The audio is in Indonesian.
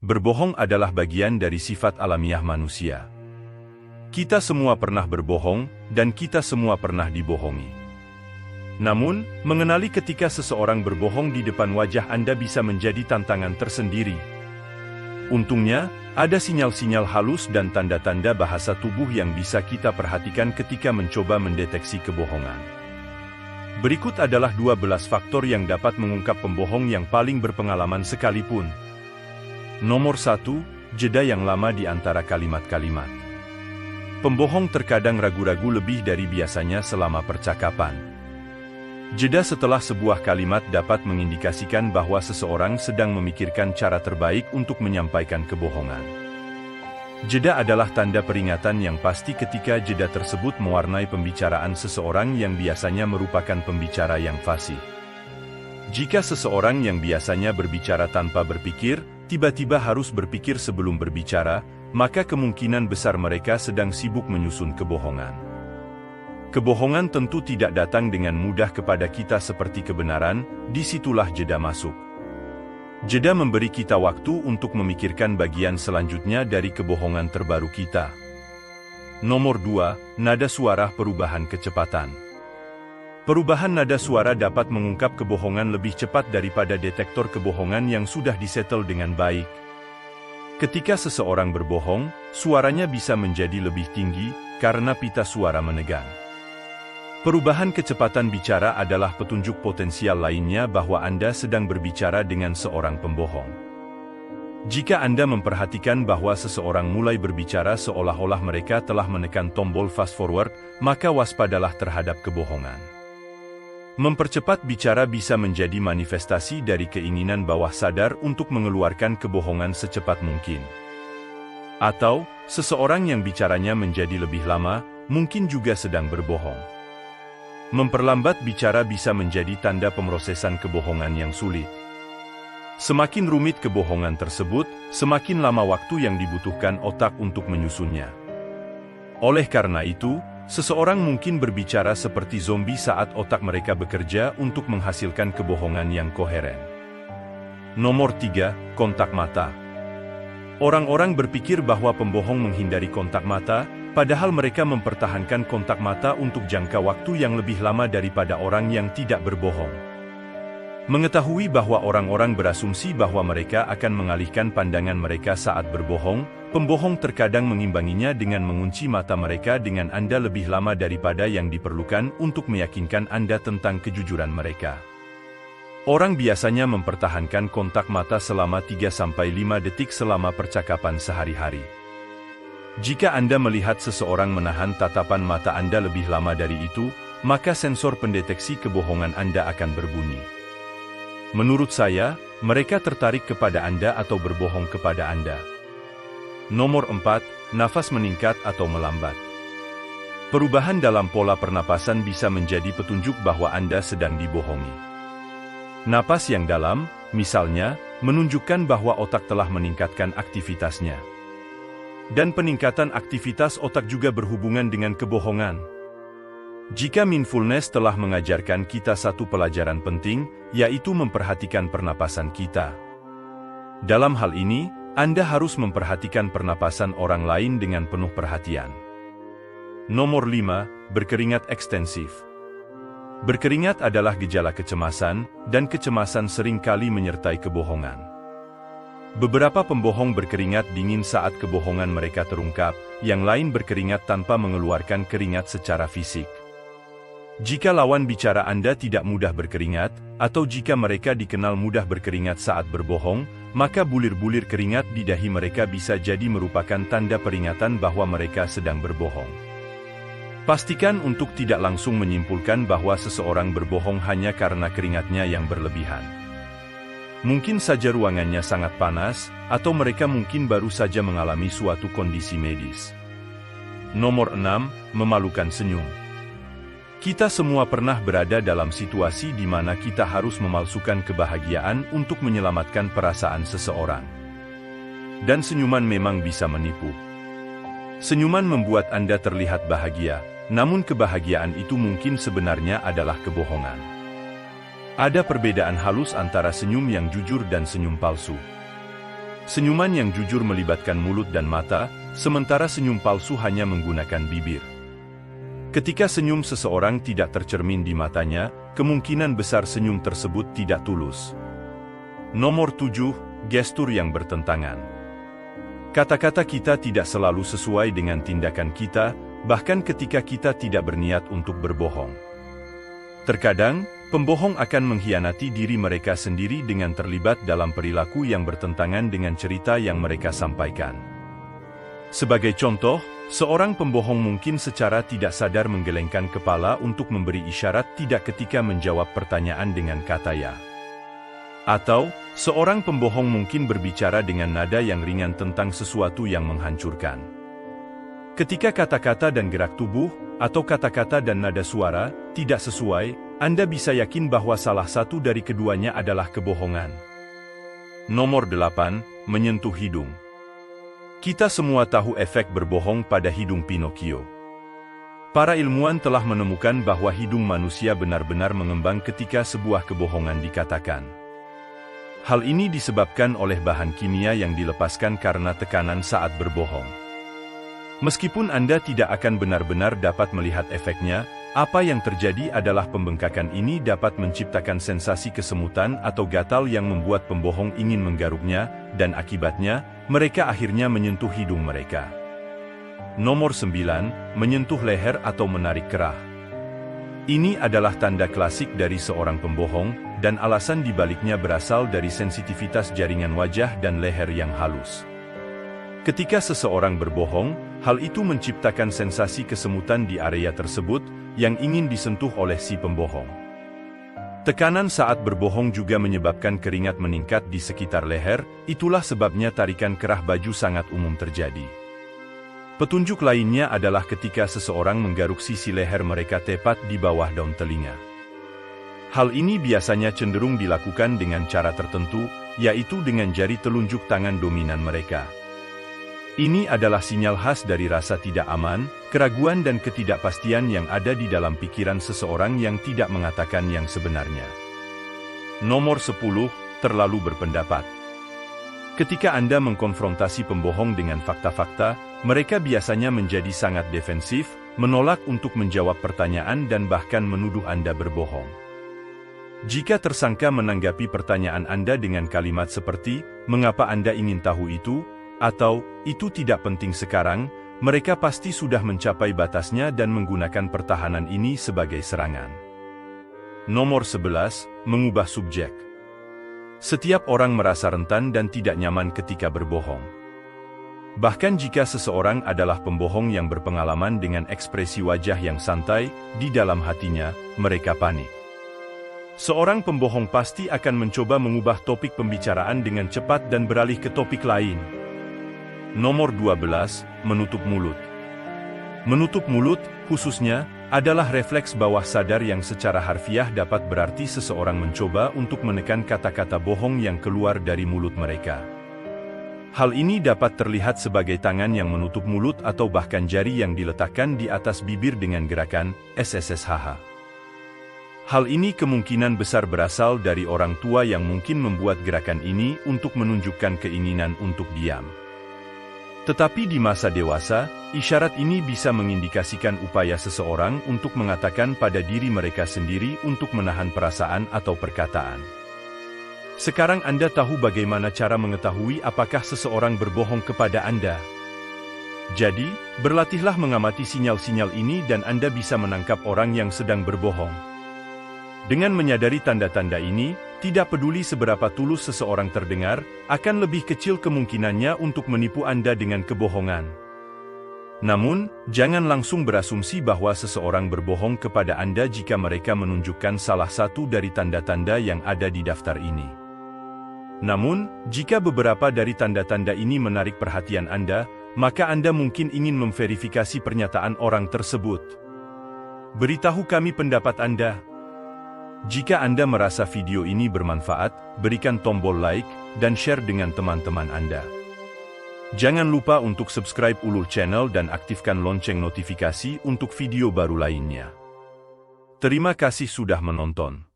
Berbohong adalah bagian dari sifat alamiah manusia. Kita semua pernah berbohong, dan kita semua pernah dibohongi. Namun, mengenali ketika seseorang berbohong di depan wajah Anda bisa menjadi tantangan tersendiri. Untungnya, ada sinyal-sinyal halus dan tanda-tanda bahasa tubuh yang bisa kita perhatikan ketika mencoba mendeteksi kebohongan. Berikut adalah 12 faktor yang dapat mengungkap pembohong yang paling berpengalaman sekalipun. Nomor 1, jeda yang lama di antara kalimat-kalimat. Pembohong terkadang ragu-ragu lebih dari biasanya selama percakapan. Jeda setelah sebuah kalimat dapat mengindikasikan bahwa seseorang sedang memikirkan cara terbaik untuk menyampaikan kebohongan. Jeda adalah tanda peringatan yang pasti ketika jeda tersebut mewarnai pembicaraan seseorang yang biasanya merupakan pembicara yang fasih. Jika seseorang yang biasanya berbicara tanpa berpikir, tiba-tiba harus berpikir sebelum berbicara, maka kemungkinan besar mereka sedang sibuk menyusun kebohongan. Kebohongan tentu tidak datang dengan mudah kepada kita seperti kebenaran, disitulah jeda masuk. Jeda memberi kita waktu untuk memikirkan bagian selanjutnya dari kebohongan terbaru kita. Nomor 2, nada suara perubahan kecepatan. Perubahan nada suara dapat mengungkap kebohongan lebih cepat daripada detektor kebohongan yang sudah disetel dengan baik. Ketika seseorang berbohong, suaranya bisa menjadi lebih tinggi karena pita suara menegang. Perubahan kecepatan bicara adalah petunjuk potensial lainnya bahwa Anda sedang berbicara dengan seorang pembohong. Jika Anda memperhatikan bahwa seseorang mulai berbicara seolah-olah mereka telah menekan tombol fast forward, maka waspadalah terhadap kebohongan. Mempercepat bicara bisa menjadi manifestasi dari keinginan bawah sadar untuk mengeluarkan kebohongan secepat mungkin. Atau, seseorang yang bicaranya menjadi lebih lama, mungkin juga sedang berbohong. Memperlambat bicara bisa menjadi tanda pemrosesan kebohongan yang sulit. Semakin rumit kebohongan tersebut, semakin lama waktu yang dibutuhkan otak untuk menyusunnya. Oleh karena itu, seseorang mungkin berbicara seperti zombie saat otak mereka bekerja untuk menghasilkan kebohongan yang koheren. Nomor 3, kontak mata. Orang-orang berpikir bahwa pembohong menghindari kontak mata, padahal mereka mempertahankan kontak mata untuk jangka waktu yang lebih lama daripada orang yang tidak berbohong. Mengetahui bahwa orang-orang berasumsi bahwa mereka akan mengalihkan pandangan mereka saat berbohong, pembohong terkadang mengimbanginya dengan mengunci mata mereka dengan Anda lebih lama daripada yang diperlukan untuk meyakinkan Anda tentang kejujuran mereka. Orang biasanya mempertahankan kontak mata selama 3-5 detik selama percakapan sehari-hari. Jika Anda melihat seseorang menahan tatapan mata Anda lebih lama dari itu, maka sensor pendeteksi kebohongan Anda akan berbunyi. Menurut saya, mereka tertarik kepada Anda atau berbohong kepada Anda. Nomor 4, nafas meningkat atau melambat. Perubahan dalam pola pernapasan bisa menjadi petunjuk bahwa Anda sedang dibohongi. Napas yang dalam, misalnya, menunjukkan bahwa otak telah meningkatkan aktivitasnya. Dan peningkatan aktivitas otak juga berhubungan dengan kebohongan. Jika mindfulness telah mengajarkan kita satu pelajaran penting, yaitu memperhatikan pernapasan kita. Dalam hal ini, Anda harus memperhatikan pernapasan orang lain dengan penuh perhatian. Nomor 5, berkeringat ekstensif. Berkeringat adalah gejala kecemasan, dan kecemasan seringkali menyertai kebohongan. Beberapa pembohong berkeringat dingin saat kebohongan mereka terungkap, yang lain berkeringat tanpa mengeluarkan keringat secara fisik. Jika lawan bicara Anda tidak mudah berkeringat, atau jika mereka dikenal mudah berkeringat saat berbohong, maka bulir-bulir keringat di dahi mereka bisa jadi merupakan tanda peringatan bahwa mereka sedang berbohong. Pastikan untuk tidak langsung menyimpulkan bahwa seseorang berbohong hanya karena keringatnya yang berlebihan. Mungkin saja ruangannya sangat panas, atau mereka mungkin baru saja mengalami suatu kondisi medis. Nomor 6, memalukan senyum. Kita semua pernah berada dalam situasi di mana kita harus memalsukan kebahagiaan untuk menyelamatkan perasaan seseorang. Dan senyuman memang bisa menipu. Senyuman membuat Anda terlihat bahagia, namun kebahagiaan itu mungkin sebenarnya adalah kebohongan. Ada perbedaan halus antara senyum yang jujur dan senyum palsu. senyuman yang jujur melibatkan mulut dan mata, sementara senyum palsu hanya menggunakan bibir. Ketika senyum seseorang tidak tercermin di matanya, kemungkinan besar senyum tersebut tidak tulus. Nomor 7, gestur yang bertentangan. Kata-kata kita tidak selalu sesuai dengan tindakan kita, bahkan ketika kita tidak berniat untuk berbohong. Terkadang, pembohong akan mengkhianati diri mereka sendiri dengan terlibat dalam perilaku yang bertentangan dengan cerita yang mereka sampaikan. Sebagai contoh, seorang pembohong mungkin secara tidak sadar menggelengkan kepala untuk memberi isyarat tidak ketika menjawab pertanyaan dengan kata ya. Atau, seorang pembohong mungkin berbicara dengan nada yang ringan tentang sesuatu yang menghancurkan. Ketika kata-kata dan gerak tubuh, atau kata-kata dan nada suara, tidak sesuai, Anda bisa yakin bahwa salah satu dari keduanya adalah kebohongan. Nomor 8, menyentuh hidung. Kita semua tahu efek berbohong pada hidung Pinocchio. Para ilmuwan telah menemukan bahwa hidung manusia benar-benar mengembang ketika sebuah kebohongan dikatakan. Hal ini disebabkan oleh bahan kimia yang dilepaskan karena tekanan saat berbohong. Meskipun Anda tidak akan benar-benar dapat melihat efeknya, apa yang terjadi adalah pembengkakan ini dapat menciptakan sensasi kesemutan atau gatal yang membuat pembohong ingin menggaruknya, dan akibatnya, mereka akhirnya menyentuh hidung mereka. Nomor 9, menyentuh leher atau menarik kerah. Ini adalah tanda klasik dari seorang pembohong, dan alasan dibaliknya berasal dari sensitivitas jaringan wajah dan leher yang halus. Ketika seseorang berbohong, hal itu menciptakan sensasi kesemutan di area tersebut yang ingin disentuh oleh si pembohong. Tekanan saat berbohong juga menyebabkan keringat meningkat di sekitar leher, itulah sebabnya tarikan kerah baju sangat umum terjadi. Petunjuk lainnya adalah ketika seseorang menggaruk sisi leher mereka tepat di bawah daun telinga. Hal ini biasanya cenderung dilakukan dengan cara tertentu, yaitu dengan jari telunjuk tangan dominan mereka. Ini adalah sinyal khas dari rasa tidak aman, keraguan dan ketidakpastian yang ada di dalam pikiran seseorang yang tidak mengatakan yang sebenarnya. Nomor 10, terlalu berpendapat. Ketika Anda mengkonfrontasi pembohong dengan fakta-fakta, mereka biasanya menjadi sangat defensif, menolak untuk menjawab pertanyaan dan bahkan menuduh Anda berbohong. Jika tersangka menanggapi pertanyaan Anda dengan kalimat seperti, "Mengapa Anda ingin tahu itu?" atau "itu tidak penting sekarang," mereka pasti sudah mencapai batasnya dan menggunakan pertahanan ini sebagai serangan. Nomor 11, mengubah subjek. Setiap orang merasa rentan dan tidak nyaman ketika berbohong. Bahkan jika seseorang adalah pembohong yang berpengalaman dengan ekspresi wajah yang santai, di dalam hatinya, mereka panik. Seorang pembohong pasti akan mencoba mengubah topik pembicaraan dengan cepat dan beralih ke topik lain. Nomor 12, menutup mulut. Menutup mulut, khususnya, adalah refleks bawah sadar yang secara harfiah dapat berarti seseorang mencoba untuk menekan kata-kata bohong yang keluar dari mulut mereka. Hal ini dapat terlihat sebagai tangan yang menutup mulut atau bahkan jari yang diletakkan di atas bibir dengan gerakan SSSHH. Hal ini kemungkinan besar berasal dari orang tua yang mungkin membuat gerakan ini untuk menunjukkan keinginan untuk diam. Tetapi di masa dewasa, isyarat ini bisa mengindikasikan upaya seseorang untuk mengatakan pada diri mereka sendiri untuk menahan perasaan atau perkataan. Sekarang Anda tahu bagaimana cara mengetahui apakah seseorang berbohong kepada Anda. Jadi, berlatihlah mengamati sinyal-sinyal ini dan Anda bisa menangkap orang yang sedang berbohong. Dengan menyadari tanda-tanda ini, tidak peduli seberapa tulus seseorang terdengar, akan lebih kecil kemungkinannya untuk menipu Anda dengan kebohongan. Namun, jangan langsung berasumsi bahwa seseorang berbohong kepada Anda jika mereka menunjukkan salah satu dari tanda-tanda yang ada di daftar ini. Namun, jika beberapa dari tanda-tanda ini menarik perhatian Anda, maka Anda mungkin ingin memverifikasi pernyataan orang tersebut. Beritahu kami pendapat Anda. Jika Anda merasa video ini bermanfaat, berikan tombol like dan share dengan teman-teman Anda. Jangan lupa untuk subscribe Ulul Channel dan aktifkan lonceng notifikasi untuk video baru lainnya. Terima kasih sudah menonton.